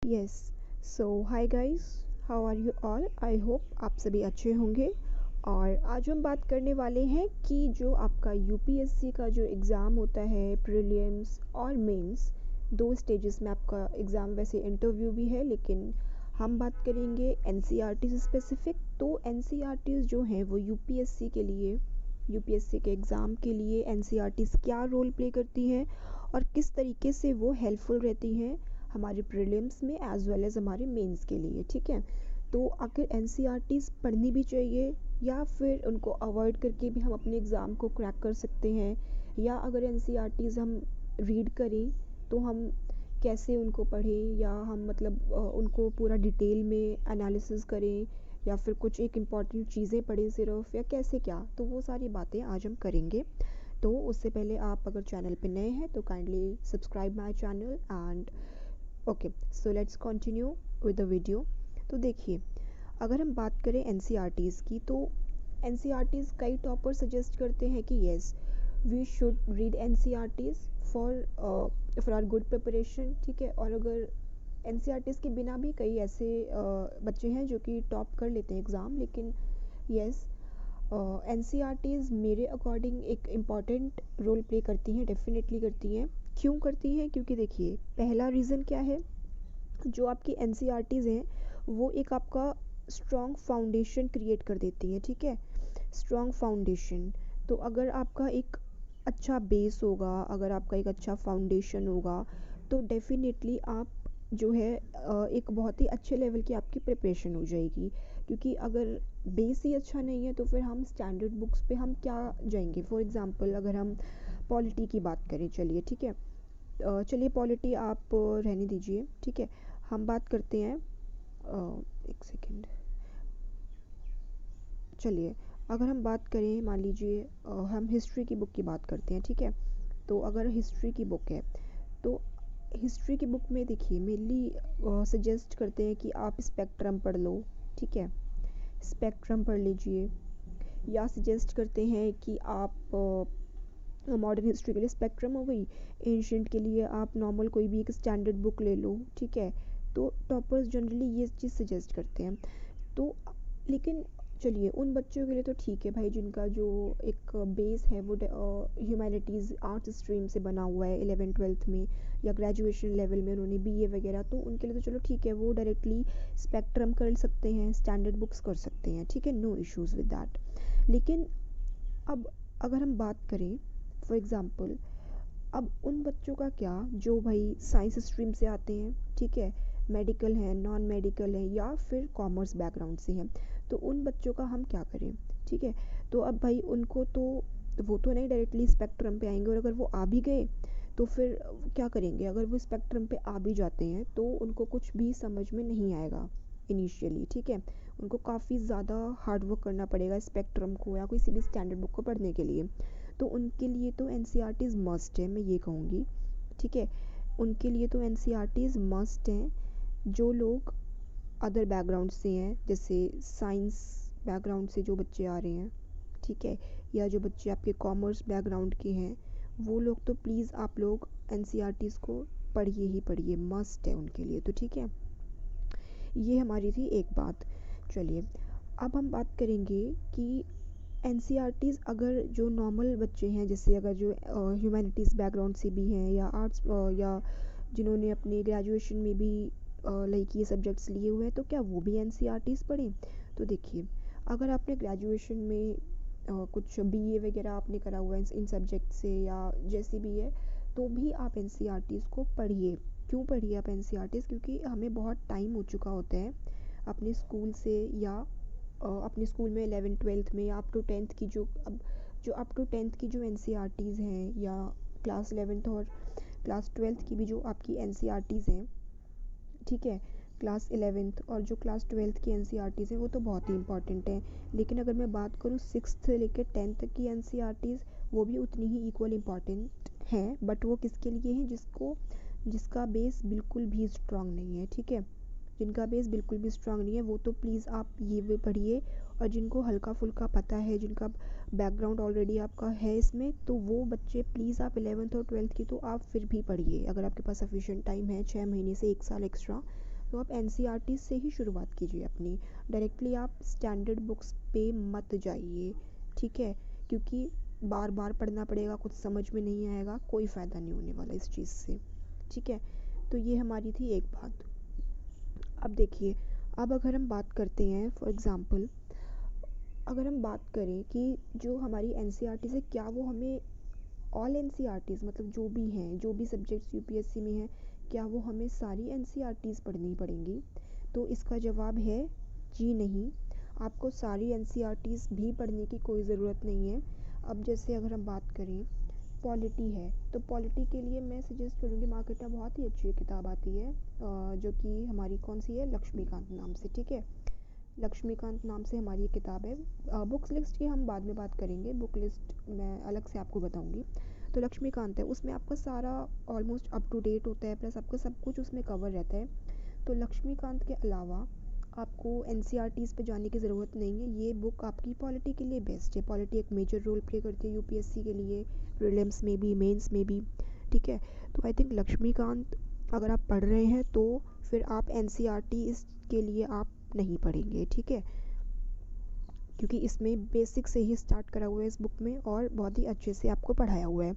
Yes. So hi guys, how are you all? I hope आप सभी अच्छे होंगे। और आज हम बात करने वाले हैं कि जो आपका यूपीएससी का जो एग्ज़ाम होता है, प्रीलिम्स और मेंस, दो स्टेजेस में आपका एग्ज़ाम, वैसे इंटरव्यू भी है, लेकिन हम बात करेंगे एनसीईआरटी से स्पेसिफिक। तो एनसीईआरटीज़ जो हैं वो यूपीएससी के लिए, यूपीएससी के एग्ज़ाम के लिए एनसीईआरटीज़ क्या रोल प्ले करती हैं और किस तरीके से वो हेल्पफुल रहती हैं हमारे प्रीलिम्स में एज़ वेल एज़ हमारे मेंस के लिए। ठीक है, तो आखिर एनसीईआरटीज़ पढ़नी भी चाहिए या फिर उनको अवॉइड करके भी हम अपने एग्ज़ाम को क्रैक कर सकते हैं, या अगर एनसीईआरटीज़ हम रीड करें तो हम कैसे उनको पढ़ें, या हम मतलब उनको पूरा डिटेल में एनालिसिस करें, या फिर कुछ एक इम्पॉर्टेंट चीज़ें पढ़ें सिर्फ, या कैसे क्या। तो वो सारी बातें आज हम करेंगे। तो उससे पहले आप अगर चैनल पे नए हैं तो kindly subscribe my channel and okay, so let's continue with the video. तो देखिए, अगर हम बात करें एनसीईआरटीज़ की, तो एनसीईआरटीज़ कई टॉपर सजेस्ट करते हैं कि yes, we should read NCERTs for our good preparation. ठीक है, और अगर एनसीईआरटीज़ के बिना भी कई ऐसे बच्चे हैं जो कि टॉप कर लेते हैं एग्ज़ाम, लेकिन येस, एनसीईआरटीज़ मेरे अकॉर्डिंग एक इम्पॉर्टेंट रोल प्ले करती हैं, डेफिनेटली करती हैं। क्यों करती हैं? क्योंकि देखिए, पहला रीज़न क्या है, जो आपकी एनसीईआरटीज़ हैं वो एक आपका स्ट्रॉन्ग फाउंडेशन क्रिएट कर देती हैं। ठीक है, स्ट्रॉन्ग फाउंडेशन। तो अगर आपका एक अच्छा बेस होगा, अगर आपका एक अच्छा फाउंडेशन होगा, तो डेफिनेटली आप जो है एक बहुत ही अच्छे लेवल की आपकी प्रिपरेशन हो जाएगी। क्योंकि अगर बेस ही अच्छा नहीं है तो फिर हम स्टैंडर्ड बुक्स पे हम क्या जाएंगे। फॉर एग्ज़ाम्पल अगर हम पॉलिटी की बात करें, चलिए ठीक है, चलिए पॉलिटी आप रहने दीजिए। ठीक है, हम बात करते हैं, एक सेकेंड, चलिए अगर हम बात करें, मान लीजिए हम हिस्ट्री की बुक की बात करते हैं। ठीक है, तो अगर हिस्ट्री की बुक है तो हिस्ट्री की बुक में देखिए मेनली सजेस्ट करते हैं कि आप स्पेक्ट्रम पढ़ लो। ठीक है, स्पेक्ट्रम पढ़ लीजिए, या सजेस्ट करते हैं कि आप मॉडर्न हिस्ट्री के लिए स्पेक्ट्रम हो गई, एंशियंट के लिए आप नॉर्मल कोई भी एक स्टैंडर्ड बुक ले लो। ठीक है, तो टॉपर्स जनरली ये चीज़ सजेस्ट करते हैं। तो लेकिन चलिए, उन बच्चों के लिए तो ठीक है भाई, जिनका जो एक बेस है वो ह्यूमैनिटीज़ आर्ट्स स्ट्रीम से बना हुआ है 11th-12th में, या ग्रेजुएशन लेवल में उन्होंने बीए वगैरह, तो उनके लिए तो चलो ठीक है, वो डायरेक्टली स्पेक्ट्रम कर सकते हैं, स्टैंडर्ड बुक्स कर सकते हैं। ठीक है, नो इश्यूज़ विद दैट। लेकिन अब अगर हम बात करें, फॉर एग्ज़ाम्पल, अब उन बच्चों का क्या जो भाई साइंस स्ट्रीम से आते हैं, ठीक है, मेडिकल हैं, नॉन मेडिकल हैं, या फिर कॉमर्स बैकग्राउंड से हैं, तो उन बच्चों का हम क्या करें? ठीक है, तो अब भाई उनको तो वो तो नहीं डायरेक्टली स्पेक्ट्रम पे आएंगे, और अगर वो आ भी गए तो फिर क्या करेंगे? अगर वो स्पेक्ट्रम पे आ भी जाते हैं तो उनको कुछ भी समझ में नहीं आएगा इनिशियली। ठीक है, उनको काफ़ी ज़्यादा हार्ड वर्क करना पड़ेगा स्पेक्ट्रम को या किसी भी स्टैंडर्ड बुक को पढ़ने के लिए। तो उनके लिए तो एनसीईआरटीज़ मस्ट है, मैं ये कहूँगी। ठीक है, उनके लिए तो एनसीईआरटीज़ मस्ट हैं। जो लोग अदर बैकग्राउंड से हैं, जैसे साइंस बैकग्राउंड से जो बच्चे आ रहे हैं, ठीक है, या जो बच्चे आपके कॉमर्स बैकग्राउंड के हैं, वो लोग तो प्लीज़ आप लोग एनसीईआरटीज़ को पढ़िए ही पढ़िए, मस्ट है उनके लिए तो। ठीक है, ये हमारी थी एक बात। चलिए, अब हम बात करेंगे कि एनसीईआरटीज़ अगर जो नॉर्मल बच्चे हैं, जैसे अगर जो ह्यूमैनिटीज़ बैकग्राउंड से भी हैं, या आर्ट्स, या जिन्होंने अपने ग्रेजुएशन में भी लाइक ये सब्जेक्ट्स लिए हुए हैं, तो क्या वो भी एनसीईआरटीज़ पढ़ें? तो देखिए, अगर आपने ग्रेजुएशन में कुछ बीए वगैरह आपने करा हुआ है इन सब्जेक्ट से, या जैसे भी है, तो भी आप एनसीईआरटीज़ को पढ़िए। क्यों पढ़िए आप एनसीईआरटीज़? क्योंकि हमें बहुत टाइम हो चुका होता है अपने स्कूल से, या अपने स्कूल में 11th-12th में, या अप टू 10th की जो अप टू 10th की जो एनसीईआरटीज़ हैं, या क्लास 11th और क्लास 12th की भी जो आपकी एनसीईआरटीज़ हैं, ठीक है, क्लास 11th और जो क्लास 12th की एनसीईआरटीज़ हैं वो तो बहुत ही इंपॉर्टेंट हैं। लेकिन अगर मैं बात करूँ 6th से लेकर 10th तक की एनसीईआरटीज़, वो भी उतनी ही इक्वल इम्पॉर्टेंट हैं, बट वो किसके लिए हैं? जिसका बेस बिल्कुल भी स्ट्रॉन्ग नहीं है। ठीक है, जिनका बेस बिल्कुल भी स्ट्रॉन्ग नहीं है वो तो प्लीज़ आप ये भी पढ़िए, और जिनको हल्का फुल्का पता है, जिनका बैकग्राउंड ऑलरेडी आपका है इसमें, तो वो बच्चे प्लीज़ आप 11th और 12th की तो आप फिर भी पढ़िए, अगर आपके पास सफिशिएंट टाइम है, 6 महीने से 1 साल एक्स्ट्रा, तो आप एनसीईआरटी से ही शुरुआत कीजिए अपनी। डायरेक्टली आप स्टैंडर्ड बुक्स पे मत जाइए, ठीक है, क्योंकि बार बार पढ़ना पड़ेगा, कुछ समझ में नहीं आएगा, कोई फ़ायदा नहीं होने वाला इस चीज़ से, ठीक है। तो ये हमारी थी एक बात। अब देखिए, अब अगर हम बात करते हैं फॉर एग्ज़ाम्पल, अगर हम बात करें कि जो हमारी एनसीईआरटी है क्या वो हमें ऑल एनसीईआरटीज़ मतलब जो भी हैं, जो भी सब्जेक्ट्स यूपीएससी में हैं, क्या वो हमें सारी एनसीईआरटीज़ पढ़नी पड़ेंगी? तो इसका जवाब है जी नहीं, आपको सारी एनसीईआरटीज़ भी पढ़ने की कोई ज़रूरत नहीं है। अब जैसे अगर हम बात करें पॉलिटी है, तो पॉलिटी के लिए मैं सजेस्ट करूँगी, मार्केट में बहुत ही अच्छी किताब आती है जो कि हमारी कौन सी है, लक्ष्मीकांत नाम से, ठीक है। लक्ष्मीकांत नाम से हमारी ये किताब है। बुक्स लिस्ट की हम बाद में बात करेंगे, बुक लिस्ट मैं अलग से आपको बताऊंगी। तो लक्ष्मीकांत है, उसमें आपका सारा ऑलमोस्ट अप टू डेट होता है, प्लस आपका सब कुछ उसमें कवर रहता है। तो लक्ष्मीकांत के अलावा आपको एनसीईआरटीज़ पे जाने की ज़रूरत नहीं है। ये बुक आपकी पॉलिटी के लिए बेस्ट है। पॉलिटी एक मेजर रोल प्ले करती है यूपीएससी के लिए, प्रीलिम्स में भी, मेंस में भी, ठीक है। तो आई थिंक लक्ष्मीकांत अगर आप पढ़ रहे हैं तो फिर आप एनसीईआरटी के लिए आप नहीं पढ़ेंगे, ठीक है, क्योंकि इसमें बेसिक से ही स्टार्ट करा हुआ है इस बुक में और बहुत ही अच्छे से आपको पढ़ाया हुआ है।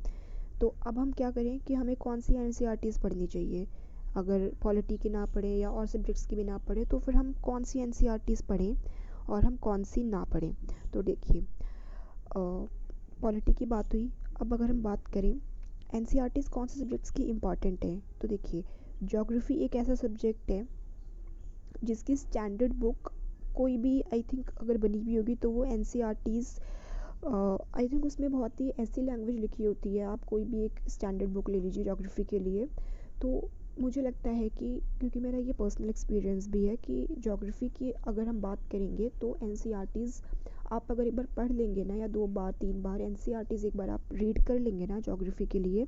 तो अब हम क्या करें कि हमें कौन सी एनसीईआरटीज़ पढ़नी चाहिए? अगर पॉलिटी की ना पढ़ें या और सब्जेक्ट्स की भी ना पढ़ें तो फिर हम कौन सी एनसीईआरटीज़ पढ़ें और हम कौन सी ना पढ़ें? तो देखिए, पॉलिटी की बात हुई। अब अगर हम बात करें एनसीईआरटीज़ कौन से सब्जेक्ट्स की इम्पॉर्टेंट है, तो देखिए, ज्योग्राफी एक ऐसा सब्जेक्ट है जिसकी स्टैंडर्ड बुक कोई भी आई थिंक अगर बनी हुई होगी तो वो एनसीईआरटीज़ आई थिंक उसमें बहुत ही ऐसी लैंग्वेज लिखी होती है। आप कोई भी एक स्टैंडर्ड बुक ले लीजिए ज्योग्राफी के लिए, तो मुझे लगता है कि क्योंकि मेरा ये पर्सनल एक्सपीरियंस भी है कि ज्योग्राफी की अगर हम बात करेंगे तो एनसीईआरटीज़ आप अगर एक बार पढ़ लेंगे ना, या 2 बार 3 बार एनसीईआरटीज़ एक बार आप रीड कर लेंगे ना ज्योग्राफी के लिए,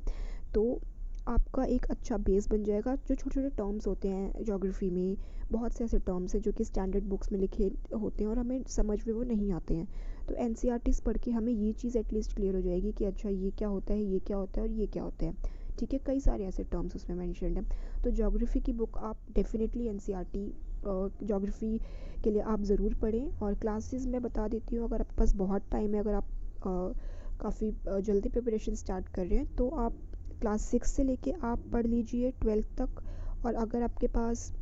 तो आपका एक अच्छा बेस बन जाएगा। जो छोटे छोटे टर्म्स होते हैं ज्योग्राफी में, बहुत से ऐसे टर्म्स हैं जो कि स्टैंडर्ड बुक्स में लिखे होते हैं और हमें समझ में वो नहीं आते हैं। तो एनसीईआरटीज़ पढ़ के हमें ये चीज़ एटलीस्ट क्लियर हो जाएगी कि अच्छा ये क्या होता है, ये क्या होता है और ये क्या होता है, ठीक है। कई सारे ऐसे टर्म्स उसमें मैंशनड हैं। तो ज्योग्राफी की बुक आप डेफिनेटली एनसीईआरटी ज्योग्राफी के लिए आप ज़रूर पढ़ें। और क्लासेस मैं बता देती हूँ, अगर आपके पास बहुत टाइम है, अगर आप काफ़ी जल्दी प्रिपरेशन स्टार्ट कर रहे हैं तो आप क्लास 6 से लेके आप पढ़ लीजिए 12th तक। और अगर आपके पास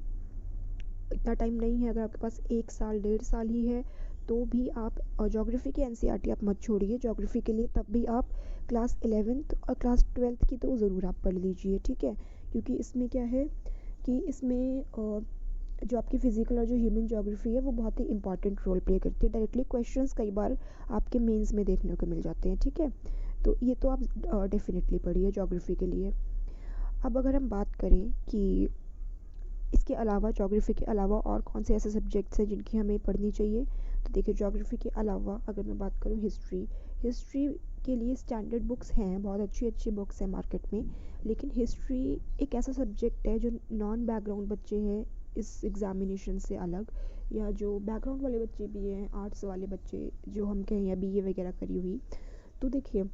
इतना टाइम नहीं है, अगर आपके पास 1 साल 1.5 साल ही है, तो भी आप ज्योग्राफी की एनसीईआरटी आप मत छोड़िए ज्योग्राफी के लिए। तब भी आप क्लास 11th और क्लास 12th की तो ज़रूर आप पढ़ लीजिए, ठीक है। क्योंकि इसमें क्या है कि इसमें जो आपकी फ़िज़िकल और जो ह्यूमन ज्योग्राफी है वो बहुत ही इंपॉर्टेंट रोल प्ले करती है। डायरेक्टली क्वेश्चंस कई बार आपके मेंस में देखने को मिल जाते हैं, ठीक है। तो ये तो आप डेफिनेटली पढ़िए ज्योग्राफी के लिए। अब अगर हम बात करें कि इसके अलावा ज्योग्राफी के अलावा और कौन से ऐसे सब्जेक्ट्स हैं जिनकी हमें पढ़नी चाहिए, तो देखिए, ज्योग्राफी के अलावा अगर मैं बात करूँ हिस्ट्री के लिए स्टैंडर्ड बुक्स हैं, बहुत अच्छी अच्छी बुक्स हैं मार्केट में। लेकिन हिस्ट्री एक ऐसा सब्जेक्ट है जो नॉन बैकग्राउंड बच्चे हैं इस एग्ज़ामिनेशन से अलग, या जो बैकग्राउंड वाले बच्चे भी हैं, आर्ट्स वाले बच्चे जो हम कहें या बीए वगैरह करी हुई, तो देखिए,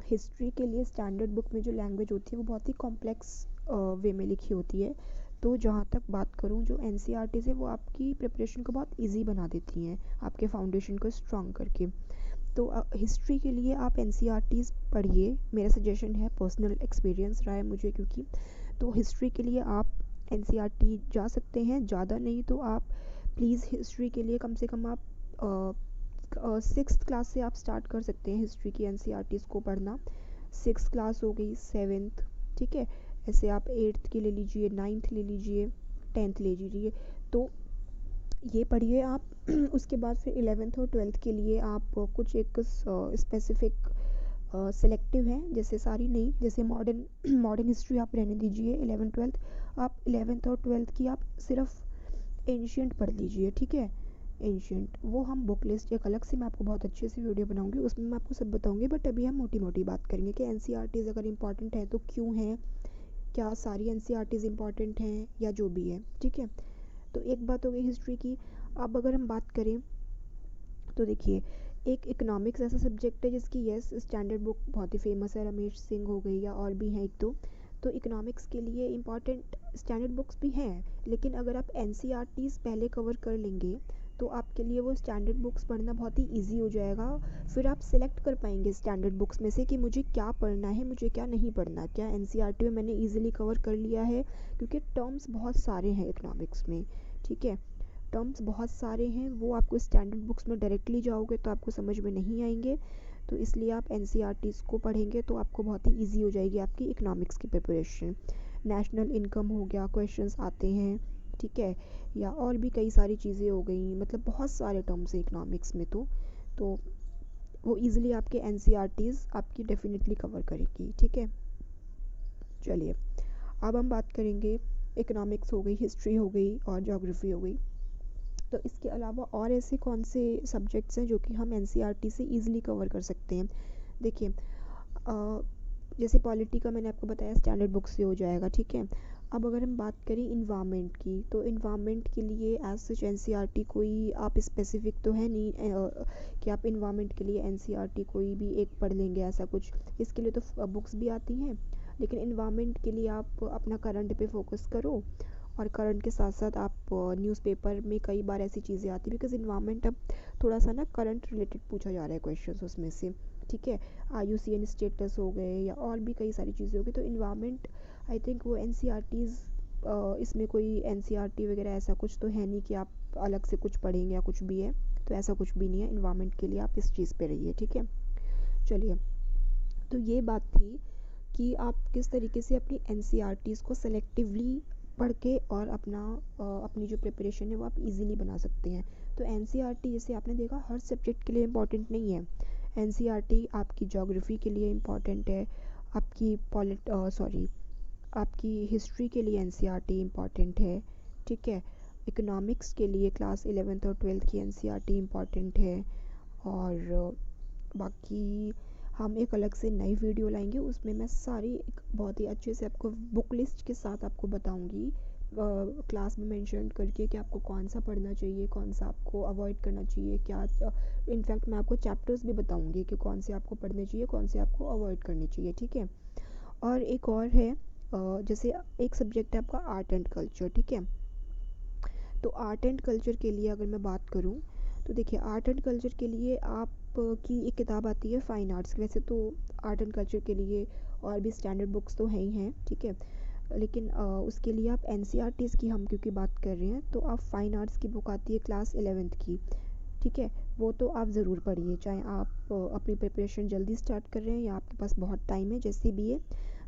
हिस्ट्री के लिए स्टैंडर्ड बुक में जो लैंग्वेज होती है वो बहुत ही कॉम्प्लेक्स वे में लिखी होती है। तो जहाँ तक बात करूँ, जो एनसीईआरटीज़ है वो आपकी प्रिपरेशन को बहुत इजी बना देती हैं, आपके फाउंडेशन को स्ट्रॉन्ग करके। तो हिस्ट्री के लिए आप एनसीईआरटीज़ पढ़िए, मेरा सजेशन है, पर्सनल एक्सपीरियंस रहा है मुझे, क्योंकि तो हिस्ट्री के लिए आप एनसीईआरटी जा सकते हैं। ज़्यादा नहीं तो आप प्लीज़ हिस्ट्री के लिए कम से कम आप 6th क्लास से आप स्टार्ट कर सकते हैं हिस्ट्री की एनसीईआरटीज़ को पढ़ना। 6th क्लास हो गई, 7th, ठीक है, ऐसे आप 8th की ले लीजिए, 9th ले लीजिए, 10th ले लीजिए, तो ये पढ़िए आप। उसके बाद फिर 11th और 12th के लिए आप कुछ एक स्पेसिफिक सेलेक्टिव हैं, जैसे सारी नहीं, जैसे मॉडर्न मॉडर्न हिस्ट्री आप रहने दीजिए 11th 12th, आप 11th और 12th की आप सिर्फ एंशियंट पढ़ लीजिए, ठीक है। एंशियंट वो हम बुक लिस्ट एक अलग से मैं आपको बहुत अच्छे से वीडियो बनाऊंगी, उसमें मैं आपको सब बताऊंगी, बट अभी हम मोटी मोटी बात करेंगे कि एनसीईआरटीज़ अगर इंपॉर्टेंट है तो क्यों है, क्या सारी एनसीईआरटीज़ इंपॉर्टेंट हैं या जो भी है, ठीक है। तो एक बात हो गई हिस्ट्री की। अब अगर हम बात करें तो देखिए, एक इकोनॉमिक्स ऐसा सब्जेक्ट है जिसकी यस स्टैंडर्ड बुक बहुत ही फेमस है, रमेश सिंह हो गई या और भी हैं एक दो। तो इकोनॉमिक्स के लिए इम्पॉर्टेंट स्टैंडर्ड बुक्स भी हैं, लेकिन अगर आप एनसीईआरटीज़ पहले कवर कर लेंगे तो आपके लिए वो स्टैंडर्ड बुक्स पढ़ना बहुत ही ईजी हो जाएगा। फिर आप सिलेक्ट कर पाएंगे स्टैंडर्ड बुक्स में से कि मुझे क्या पढ़ना है, मुझे क्या नहीं पढ़ना, क्या एनसीईआरटी में मैंने ईजिली कवर कर लिया है, क्योंकि टर्म्स बहुत सारे हैं इकोनॉमिक्स में, ठीक है। टर्म्स बहुत सारे हैं, वो आपको स्टैंडर्ड बुक्स में डायरेक्टली जाओगे तो आपको समझ में नहीं आएंगे। तो इसलिए आप एनसीईआरटीज़ को पढ़ेंगे तो आपको बहुत ही ईजी हो जाएगी आपकी इकोनॉमिक्स की प्रिपरेशन। नेशनल इनकम हो गया, क्वेश्चंस आते हैं, ठीक है, या और भी कई सारी चीज़ें हो गई, मतलब बहुत सारे टर्म्स हैं इकोनॉमिक्स में। तो वो ईजिली आपके एनसीईआरटीज़ आपकी डेफिनेटली कवर करेगी, ठीक है। चलिए अब हम बात करेंगे, इकोनॉमिक्स हो गई, हिस्ट्री हो गई और ज्योग्राफी हो गई। तो इसके अलावा और ऐसे कौन से सब्जेक्ट्स हैं जो कि हम एनसीईआरटी से ईजिली कवर कर सकते हैं। देखिए जैसे पॉलिटी का मैंने आपको बताया स्टैंडर्ड बुक से हो जाएगा, ठीक है। अब अगर हम बात करें इन्वायरमेंट की, तो इन्वायरमेंट के लिए एज सच एनसीईआरटी कोई आप स्पेसिफिक तो है नहीं कि आप इन्वायरमेंट के लिए एनसीईआरटी कोई भी एक पढ़ लेंगे, ऐसा कुछ। इसके लिए तो बुक्स भी आती हैं, लेकिन इन्वायरमेंट के लिए आप अपना करंट पे फोकस करो, और करंट के साथ साथ आप न्यूज़पेपर में कई बार ऐसी चीज़ें आती है, बिकॉज इन्वायरमेंट अब थोड़ा सा ना करंट रिलेटेड पूछा जा रहा है क्वेश्चंस उसमें से, ठीक है। IUCN स्टेटस हो गए या और भी कई सारी चीज़ें हो गई, तो इन्वायरमेंट आई थिंक वो एनसीईआरटीज़, इसमें कोई एनसीईआरटी वगैरह ऐसा कुछ तो है नहीं कि आप अलग से कुछ पढ़ेंगे या कुछ भी है, तो ऐसा कुछ भी नहीं है। इन्वायरमेंट के लिए आप इस चीज़ पे रहिए, ठीक है। चलिए, तो ये बात थी कि आप किस तरीके से अपनी एनसीईआरटीज़ को सेलेक्टिवली पढ़ के और अपनी जो प्रिपरेशन है वो आप इजीली बना सकते हैं। तो एनसीईआरटी जैसे आपने देखा हर सब्जेक्ट के लिए इम्पॉर्टेंट नहीं है। एनसीईआरटी आपकी ज्योग्राफी के लिए इम्पॉर्टेंट है, आपकी हिस्ट्री के लिए एनसीईआरटी इम्पॉर्टेंट है, ठीक है। इकोनॉमिक्स के लिए क्लास 11th और 12th की एनसीईआरटी इम्पॉर्टेंट है। और बाकी हम एक अलग से नई वीडियो लाएंगे, उसमें मैं सारी एक बहुत ही अच्छे से आपको बुक लिस्ट के साथ आपको बताऊंगी, क्लास में मेंशन करके कि आपको कौन सा पढ़ना चाहिए, कौन सा आपको अवॉइड करना चाहिए, क्या इनफैक्ट मैं आपको चैप्टर्स भी बताऊंगी कि कौन से आपको पढ़ने चाहिए, कौन से आपको अवॉइड करने चाहिए, ठीक है। और एक और है, जैसे एक सब्जेक्ट है आपका आर्ट एंड कल्चर, ठीक है। तो आर्ट एंड कल्चर के लिए अगर मैं बात करूँ, तो देखिए आर्ट एंड कल्चर के लिए आप की एक किताब आती है फाइन आर्ट्स। वैसे तो आर्ट एंड कल्चर के लिए और भी स्टैंडर्ड बुक्स तो हैं ही हैं, ठीक है, लेकिन उसके लिए आप एनसीईआरटीज़ की हम क्योंकि बात कर रहे हैं, तो आप फाइन आर्ट्स की बुक आती है क्लास 11th की, ठीक है। वो तो आप ज़रूर पढ़िए, चाहे आप अपनी प्रिपरेशन जल्दी स्टार्ट कर रहे हैं या आपके पास बहुत टाइम है, जैसे भी है।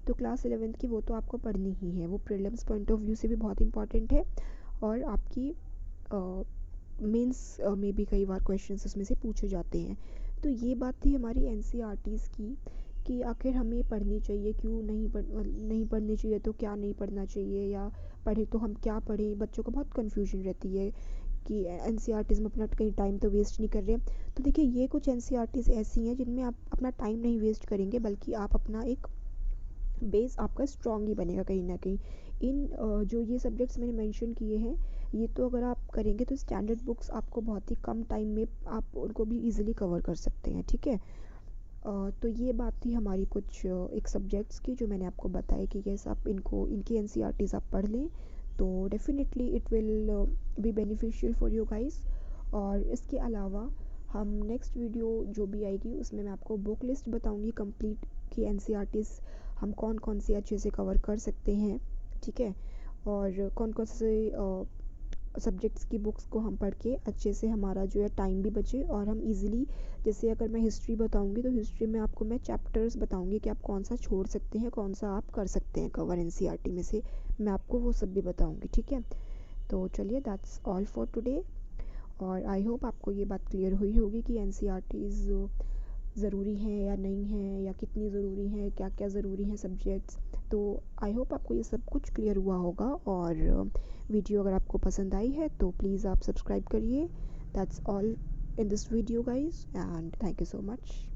तो क्लास 11th की वो तो आपको पढ़नी ही है, वो प्रीलिम्स पॉइंट ऑफ व्यू से भी बहुत इंपॉर्टेंट है, और आपकी मेंस में भी कई बार क्वेश्चंस उसमें से पूछे जाते हैं। तो ये बात थी हमारी एनसीईआरटीज़ की कि आखिर हमें पढ़नी चाहिए, क्यों नहीं पढ़नी चाहिए, तो क्या नहीं पढ़ना चाहिए, या पढ़े तो हम क्या पढ़ें। बच्चों को बहुत कन्फ्यूजन रहती है कि एनसीईआरटीज़ में अपना कहीं टाइम तो वेस्ट नहीं कर रहे। तो देखिए ये कुछ एनसीईआरटीज़ ऐसी हैं जिनमें आप अपना टाइम नहीं वेस्ट करेंगे, बल्कि आप अपना एक बेस आपका स्ट्रॉन्ग ही बनेगा कहीं ना कहीं। जो ये सब्जेक्ट्स मैंने मेंशन किए हैं, ये तो अगर आप करेंगे तो स्टैंडर्ड बुक्स आपको बहुत ही कम टाइम में आप उनको भी इजीली कवर कर सकते हैं, ठीक है। तो ये बात थी हमारी कुछ एक सब्जेक्ट्स की जो मैंने आपको बताया कि यस आप इनकी एनसीईआरटीज़ आप पढ़ लें तो definitely it will be beneficial for you guys. और इसके अलावा हम नेक्स्ट वीडियो जो भी आएगी उसमें मैं आपको बुक लिस्ट बताऊंगी कंप्लीट कि एनसीईआरटीज़ हम कौन कौन से अच्छे से कवर कर सकते हैं, ठीक है, और कौन कौन से सब्जेक्ट्स की बुक्स को हम पढ़ के अच्छे से हमारा जो है टाइम भी बचे और हम इजीली, जैसे अगर मैं हिस्ट्री बताऊंगी तो हिस्ट्री में आपको मैं चैप्टर्स बताऊंगी कि आप कौन सा छोड़ सकते हैं, कौन सा आप कर सकते हैं कवर एनसीईआरटी में से, मैं आपको वो सब भी बताऊंगी, ठीक है। तो चलिए दैट्स ऑल फॉर टुडे, और आई होप आपको ये बात क्लियर हुई होगी कि एनसीईआरटीज़ ज़रूरी हैं या नहीं हैं, या कितनी ज़रूरी हैं, क्या क्या ज़रूरी हैं सब्जेक्ट्स। तो आई होप आपको ये सब कुछ क्लियर हुआ होगा, और वीडियो अगर आपको पसंद आई है तो प्लीज़ आप सब्सक्राइब करिए। That's all in this video guys, and thank you so much.